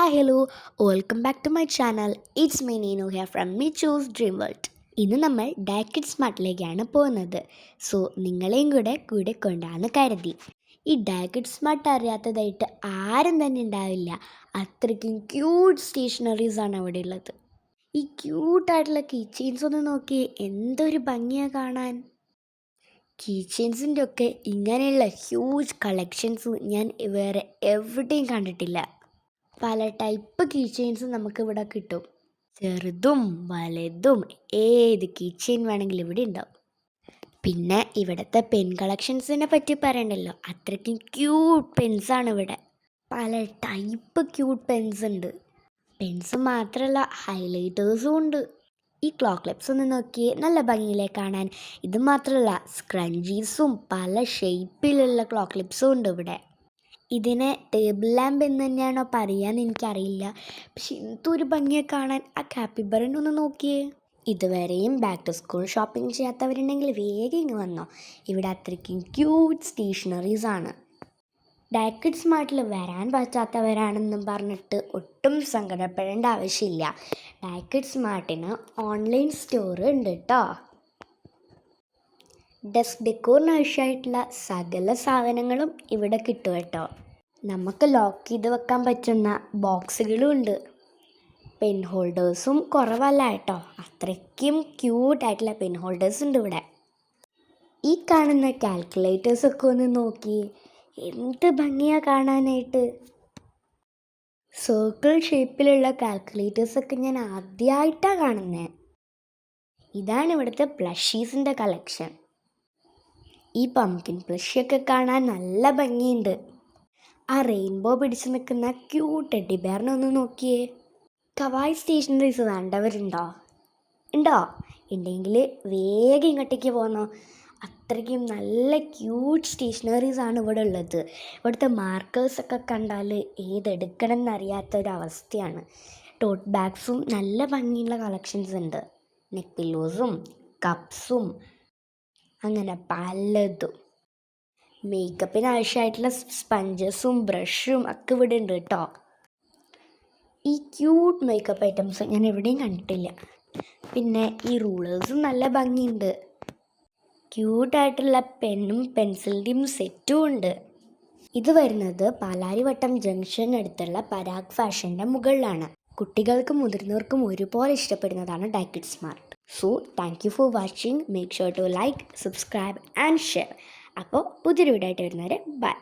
Hi hello, welcome back to my channel. It's me Neenu here from Michu's dream world. ഇന്ന് നമ്മൾ ഡാക്കിഡ് സ്മാർട്ടിലേക്കാണ് പോകുന്നത്. So നിങ്ങളെയും കൂടെ കൊണ്ടാന്ന് കരുതി. ഈ ഡാക്കിഡ് സ്മാർട്ട് അറിയാത്തതായിട്ട് ആരും തന്നെ ഉണ്ടാവില്ല. അത്രയ്ക്കും ക്യൂട്ട് സ്റ്റേഷനറീസ് ആണ് അവിടെ ഉള്ളത്. ഈ ക്യൂട്ടായിട്ടുള്ള കീ ചെയിൻസ് ഒന്ന് നോക്കി, എന്തൊരു ഭംഗിയാണ് കാണാൻ. കീ ചെയിൻസിൻ്റെ ഒക്കെ ഇങ്ങനെയുള്ള ഹ്യൂജ് കളക്ഷൻസ് ഞാൻ വേറെ എവിടെയും കണ്ടിട്ടില്ല. പല ടൈപ്പ് കീ ചെയിൻസ് നമുക്കിവിടെ കിട്ടും. ചെറുതും വലുതും ഏത് കീ ചെയിൻ വേണമെങ്കിലും ഇവിടെ ഉണ്ടാവും. പിന്നെ ഇവിടുത്തെ പെൻ കളക്ഷൻസിനെ പറ്റി പറയണ്ടല്ലോ, അത്രയ്ക്കും ക്യൂട്ട് പെൻസാണ് ഇവിടെ. പല ടൈപ്പ് ക്യൂട്ട് പെൻസ് ഉണ്ട്. പെൻസ് മാത്രമല്ല, ഹൈലൈറ്റേഴ്സും ഉണ്ട്. ഈ ക്ലോക്ക് ലിപ്സ് ഒന്ന് നോക്കിയേ, നല്ല ഭംഗിയിലേ കാണാൻ. ഇത് മാത്രമല്ല, സ്ക്രഞ്ചീസും പല ഷേപ്പിലുള്ള ക്ലോക്ക് ലിപ്സും ഉണ്ട് ഇവിടെ. ഇതിനെ ടേബിൾ ലാമ്പ് എന്ന് തന്നെയാണോ പറയാന്ന് എനിക്കറിയില്ല. പക്ഷെ എന്തൊരു ഭംഗിയെ കാണാൻ. ആ കാപ്പിബറൻ ഒന്ന് നോക്കിയേ. ഇതുവരെയും ബാക്ക് ടു സ്കൂൾ ഷോപ്പിംഗ് ചെയ്യാത്തവരുണ്ടെങ്കിൽ വേഗം ഇങ്ങ് വന്നോ. ഇവിടെ അത്രയ്ക്കും ക്യൂട്ട് സ്റ്റേഷനറീസ് ആണ്. ഡാക്കിഡ് സ്മാർട്ടിൽ വരാൻ പറ്റാത്തവരാണെന്നും പറഞ്ഞിട്ട് ഒട്ടും സങ്കടപ്പെടേണ്ട ആവശ്യമില്ല. ഡാക്കിഡ് സ്മാർട്ടിന് ഓൺലൈൻ സ്റ്റോർ ഉണ്ട് കേട്ടോ. ഡെസ്ക് ഡെക്കോറിന് ആവശ്യമായിട്ടുള്ള സകല സാധനങ്ങളും ഇവിടെ കിട്ടും കേട്ടോ. നമുക്ക് ലോക്ക് ചെയ്ത് വെക്കാൻ പറ്റുന്ന ബോക്സുകളും ഉണ്ട്. പെൻ ഹോൾഡേഴ്സും കുറവല്ല കേട്ടോ, അത്രയ്ക്കും ക്യൂട്ടായിട്ടുള്ള പെൻ ഹോൾഡേഴ്സ് ഉണ്ട് ഇവിടെ. ഈ കാണുന്ന കാൽക്കുലേറ്റേഴ്സൊക്കെ ഒന്ന് നോക്കി, എന്ത് ഭംഗിയാണ് കാണാനായിട്ട്. സർക്കിൾ ഷേപ്പിലുള്ള കാൽക്കുലേറ്റേഴ്സൊക്കെ ഞാൻ ആദ്യമായിട്ടാണ് കാണുന്നത്. ഇതാണ് ഇവിടുത്തെ പ്ലഷീസിൻ്റെ കളക്ഷൻ. ഈ പംകിൻ പ്ലഷിയൊക്കെ കാണാൻ നല്ല ഭംഗിയുണ്ട്. ആ റെയിൻബോ പിടിച്ച് നിൽക്കുന്ന ക്യൂട്ട് ടെഡ്ഡി ബെയറിനെ ഒന്ന് നോക്കിയേ. കവായ് സ്റ്റേഷനറീസ് വേണ്ടവരുണ്ടോ? ഉണ്ടോ? ഉണ്ടെങ്കിൽ വേഗം ഇങ്ങോട്ടേക്ക് പോന്നോ. അത്രയ്ക്കും നല്ല ക്യൂട്ട് സ്റ്റേഷനറീസ് ആണ് ഇവിടെ ഉള്ളത്. ഇവിടുത്തെ മാർക്കേഴ്സൊക്കെ കണ്ടാൽ ഏതെടുക്കണം എന്നറിയാത്തൊരവസ്ഥയാണ്. ടോട്ട് ബാഗ്സും നല്ല ഭംഗിയുള്ള കളക്ഷൻസ് ഉണ്ട്. നെക്ക് പില്ലോസും കപ്സും അങ്ങനെ പലതും. മേക്കപ്പിന് ആവശ്യമായിട്ടുള്ള സ്പഞ്ചസും ബ്രഷും ഒക്കെ ഇവിടെ ഉണ്ട് കേട്ടോ. ഈ ക്യൂട്ട് മേക്കപ്പ് ഐറ്റംസ് ഞാൻ എവിടെയും കണ്ടിട്ടില്ല. പിന്നെ ഈ റൂളേഴ്സും നല്ല ഭംഗിയുണ്ട്. ക്യൂട്ടായിട്ടുള്ള പെന്നും പെൻസിലിൻ്റെയും സെറ്റും ഉണ്ട്. ഇത് വരുന്നത് പാലാരിവട്ടം ജംഗ്ഷൻ അടുത്തുള്ള പരാഗ് ഫാഷൻ്റെ മുകളിലാണ്. കുട്ടികൾക്കും മുതിർന്നവർക്കും ഒരുപോലെ ഇഷ്ടപ്പെടുന്നതാണ് ഡാക്കിഡ് smart. So thank you for watching. Make sure to like, subscribe and share. അപ്പോൾ പുതിയൊരു വീഡിയോ ആയിട്ട് വരുന്നവരെ ബൈ.